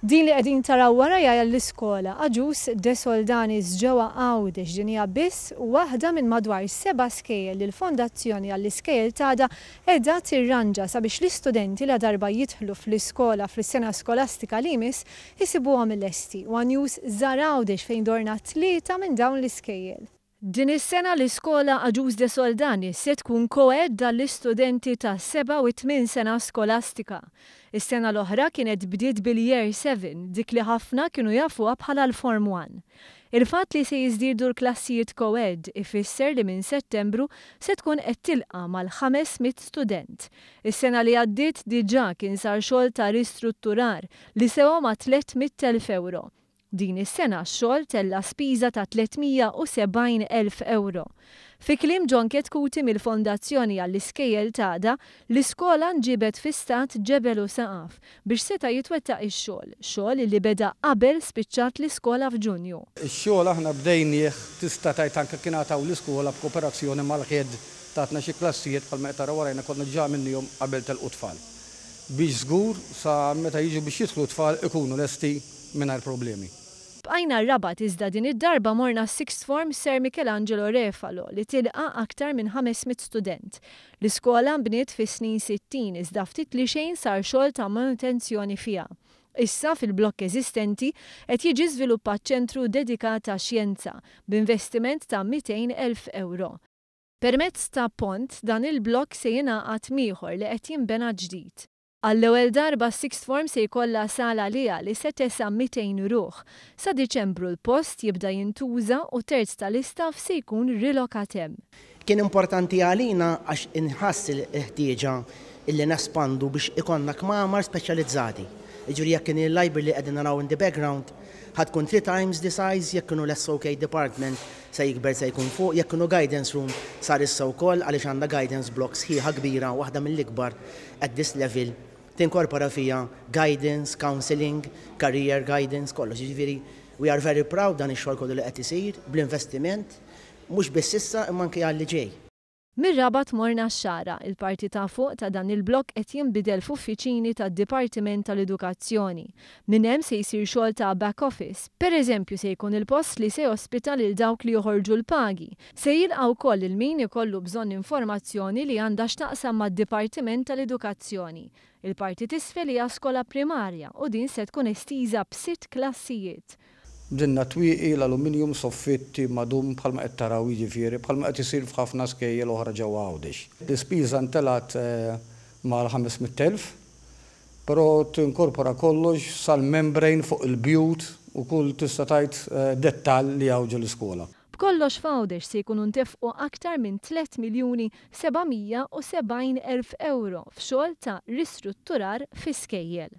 Din li qegħdin taraw wara hija l-iskola Aġus de Soldanis ġewwa Għawdex din hija biss waħda minn madwar 7 skejjel li l-Fondazzjoni għall-Iskejjel tagħha qiegħda tirranġa sabiex l-istudenti la darba jidħlu fl-iskola fis-sena skolastika li jmiss isibuhom lesti. One News żar Għawdex fejn dorna 3 minn dawn l-iskejjel. Din is-sena l-iskola Aġus de Soldanis se tkun koed dal-istudenti ta' 7 u 8 sena skolastika. Is-sena l-oħra kienet bdiet bil-Year 7, dik li ħafna kienu jafuha bħala l-Form 1. Il-fatt li se jiżdiedu l-klassijiet koed ifisser li minn Settembru se tkun qed tilqa' mal-500 student. Is-sena li għaddiet diġà kien sar xogħol ta' ristrutturar li sewa ma' 300,000 euro. Din is-sena x-xogħol tella spiża ta' 370,000 euro. Fi kliem John Ketkuti mill-Fondazzjoni għall-Iskejjel tagħha, l-iskola nġibet fi stat ġebel u saqaf biex seta' jitwettaq ix-xogħol, xogħol li beda qabel spiċċat l-iskola f'Ġunju. Ix-xogħol aħna bdejnieh tista' tgħid anke kien għataw l-iskola b'kooperazzjoni mal-ħed tatna xi klassijiet bħalma qed taraw warajna konna ġa minnihom qabel telqu tfal. Biex żgur sa meta jiġu biex jidħlu tfal ikunu lesti mingħajr problemi. Bqajna r-rabat iżda din id-darba morna Sixth Form Ser Michelangelo Refalo li tilqa' aktar minn 500 student. L-iskola mbniet fis-snin 60 iżda ftit li xejn sar xogħol ta' manutenzjoni fiha. Issa fil-blokk eżistenti qed jiġi żviluppat ċentru dedikat ta' xjenza b'investiment ta' 200,000 euro. Permezz ta' pont dan il-blokk se jingħaqad ieħor li qed jinbena ġdid. Għall-ewwel darba Sixth Form se jkollha sala għaliha li se tesa' 200 ruħ. Sa Diċembru l-post jibda jintuża u terz tal-istaff se jkun rilokat hemm. Kien importanti għalina għax inħass il-ħtieġa illi nespandu biex ikonna kmamar speċjalizzati. Jiġri jekk kien il-library li qegħdin naraw in the background ħadkun 3 times the size, jekk kienu l-SOK department se jikber se jkun fuq, jekk kienu guidance room sar issa wkoll għaliex għandha guidance blocks sħiħa kbira waħda mill-ikbar at this level. Tinkorpora fija guidance, counseling, career guidance, kollox. Jiġifieri we are very proud dan ix-xogħol kollu li qed isir bl-investiment mhux biss issa imma anke għal li ġej. Mir-Rabat morna x-xara, il-parti ta' fuq ta' dan il-blokk qed jinbidel f'uffiċini tad-Dipartiment tal-Edukazzjoni. Minn hemm se jsir xogħol ta' back office. Pereżempju se jkun il-post li se jospita lil dawk li joħorġu l-pagi. Se jilqgħu wkoll il-min ikollu bżonn informazzjoni li għandha x'taqsam mad-Dipartiment tal-Edukazzjoni. Il-parti t'isfel hija skola primarja u din se tkun estiża b'6 klassijiet. Bdinna twieqi l-aluminium soffitti madum bħalma qed taraw jiġifieri bħalma qed isir f'ħafna skejjel oħra ġewwa Għawdex. L-ispiża ntelat mal-500,000, però tinkorpora kollox sal-membrane fuq il-bjut u kull tista' tgħid dettall li hawn l-iskola. B'kollox f'Għawdex se jkunu ntefqu aktar minn 3,770,000 euro f'xogħol ta' ristrutturar fi skejjel.